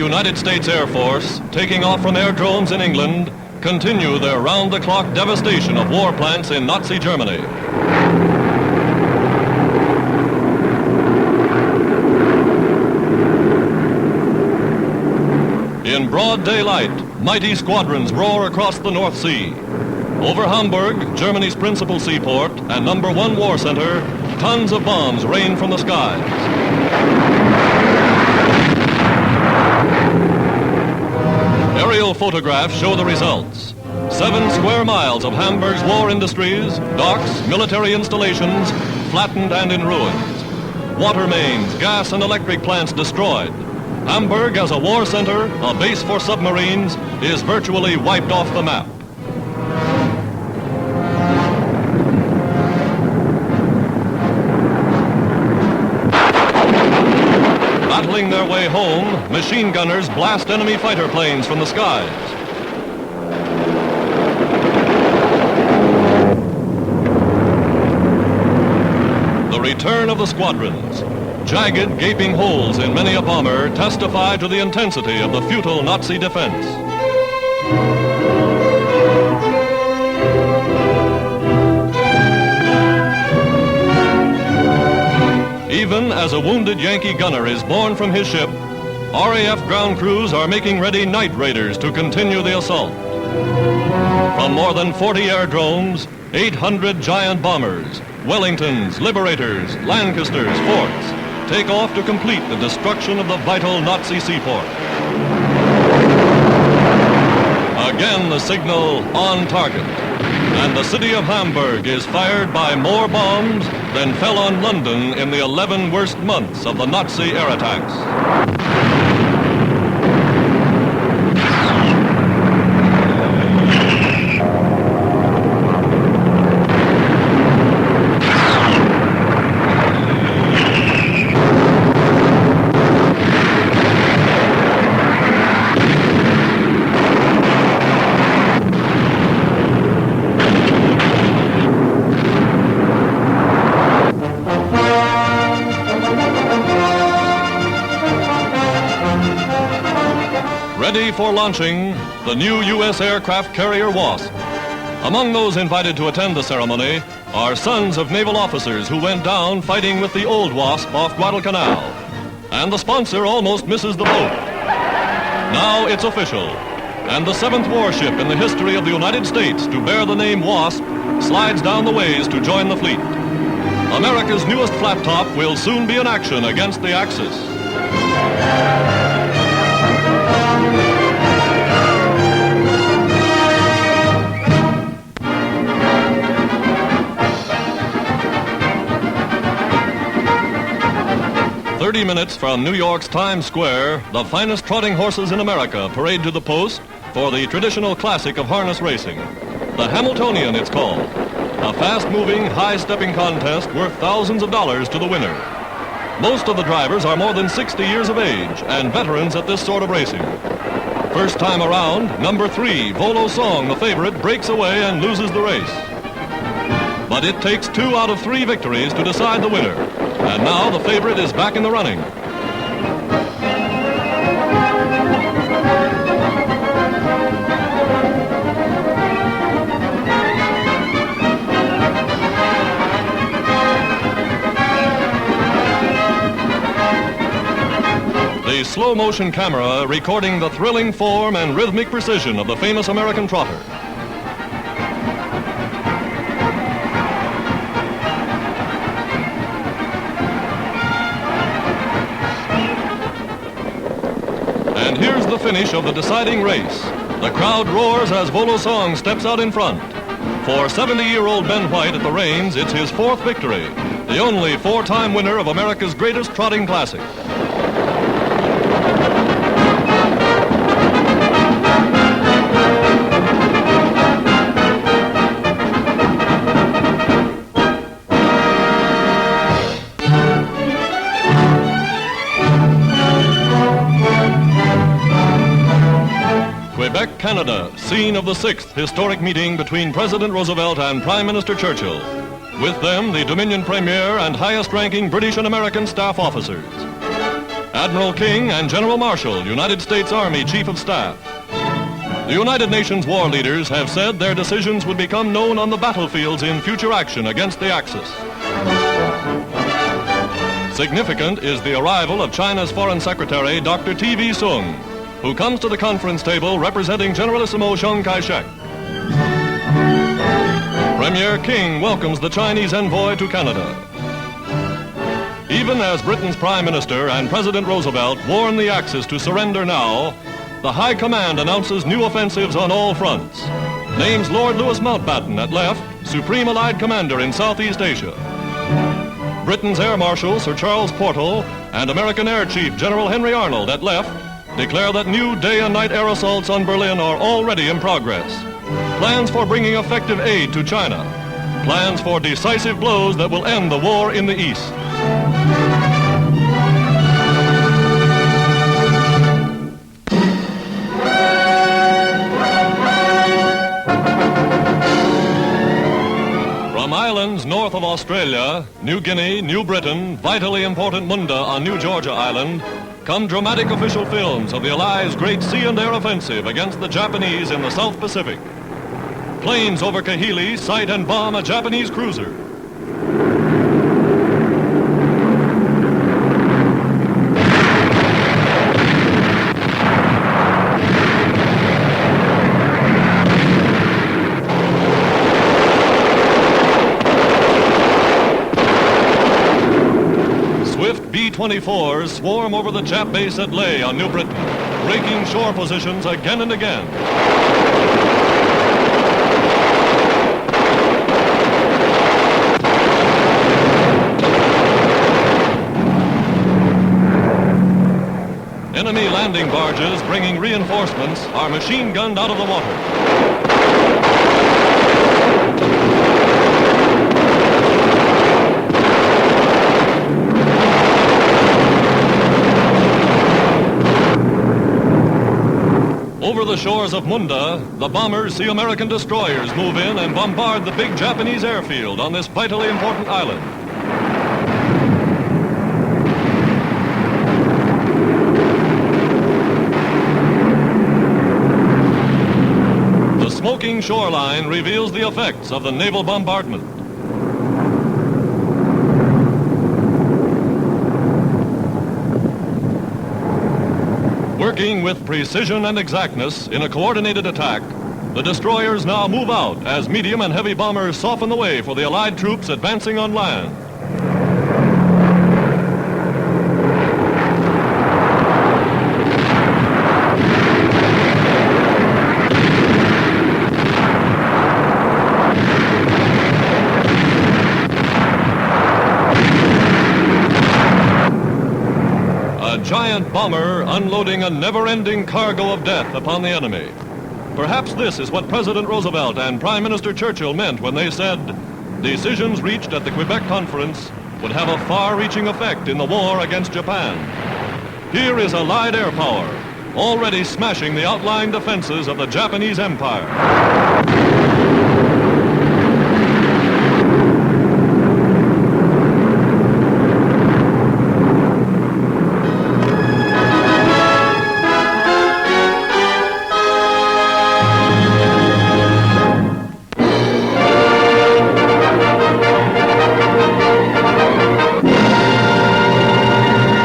United States Air Force, taking off from aerodromes in England, continue their round-the-clock devastation of war plants in Nazi Germany. In broad daylight, mighty squadrons roar across the North Sea. Over Hamburg, Germany's principal seaport and #1 war center, tons of bombs rain from the skies. Aerial photographs show the results. 7 square miles of Hamburg's war industries, docks, military installations, flattened and in ruins. Water mains, gas and electric plants destroyed. Hamburg, as a war center, a base for submarines, is virtually wiped off the map. Battling their way home, machine gunners blast enemy fighter planes from the skies. The return of the squadrons. Jagged, gaping holes in many a bomber testify to the intensity of the futile Nazi defense. Even as a wounded Yankee gunner is borne from his ship, RAF ground crews are making ready night raiders to continue the assault. From more than 40 aerodromes, 800 giant bombers, Wellingtons, Liberators, Lancasters, Forts, take off to complete the destruction of the vital Nazi seaport. Again the signal on target, and the city of Hamburg is fired by more bombs than fell on London in the 11 worst months of the Nazi air attacks. Ready for launching, the new U.S. aircraft carrier Wasp. Among those invited to attend the ceremony are sons of naval officers who went down fighting with the old Wasp off Guadalcanal. And the sponsor almost misses the boat. Now it's official, and the 7th warship in the history of the United States to bear the name Wasp slides down the ways to join the fleet. America's newest flat top will soon be in action against the Axis. "30 minutes from New York's Times Square, the finest trotting horses in America parade to the post for the traditional classic of harness racing. The Hamiltonian, it's called. A fast-moving, high-stepping contest worth thousands of dollars to the winner. Most of the drivers are more than 60 years of age and veterans at this sort of racing. First time around, #3, Volo Song, the favorite, breaks away and loses the race. But it takes 2 out of 3 victories to decide the winner. And now the favorite is back in the running. The slow-motion camera recording the thrilling form and rhythmic precision of the famous American trotter. And here's the finish of the deciding race. The crowd roars as Volo Song steps out in front. For 70-year-old Ben White at the reins, it's his 4th victory, the only 4-time winner of America's greatest trotting classic. Quebec, Canada, scene of the 6th historic meeting between President Roosevelt and Prime Minister Churchill. With them, the Dominion Premier and highest-ranking British and American staff officers. Admiral King and General Marshall, United States Army Chief of Staff. The United Nations war leaders have said their decisions would become known on the battlefields in future action against the Axis. Significant is the arrival of China's Foreign Secretary, Dr. T.V. Soong, who comes to the conference table representing Generalissimo Chiang Kai-shek. Premier King welcomes the Chinese envoy to Canada. Even as Britain's Prime Minister and President Roosevelt warn the Axis to surrender now, the High Command announces new offensives on all fronts. Names Lord Louis Mountbatten at left, Supreme Allied Commander in Southeast Asia. Britain's Air Marshal Sir Charles Portal and American Air Chief General Henry Arnold at left declare that new day and night air assaults on Berlin are already in progress. Plans for bringing effective aid to China. Plans for decisive blows that will end the war in the East. From islands north of Australia, New Guinea, New Britain, vitally important Munda on New Georgia Island, come dramatic official films of the Allies' great sea and air offensive against the Japanese in the South Pacific. Planes over Kahili sight and bomb a Japanese cruiser. B-24s swarm over the Jap base at Leh on New Britain, breaking shore positions again and again. Enemy landing barges bringing reinforcements are machine gunned out of the water. Over the shores of Munda, the bombers see American destroyers move in and bombard the big Japanese airfield on this vitally important island. The smoking shoreline reveals the effects of the naval bombardment. Working with precision and exactness in a coordinated attack, the destroyers now move out as medium and heavy bombers soften the way for the Allied troops advancing on land. Giant bomber unloading a never-ending cargo of death upon the enemy. Perhaps this is what President Roosevelt and Prime Minister Churchill meant when they said decisions reached at the Quebec Conference would have a far-reaching effect in the war against Japan. Here is Allied air power, already smashing the outlying defenses of the Japanese Empire.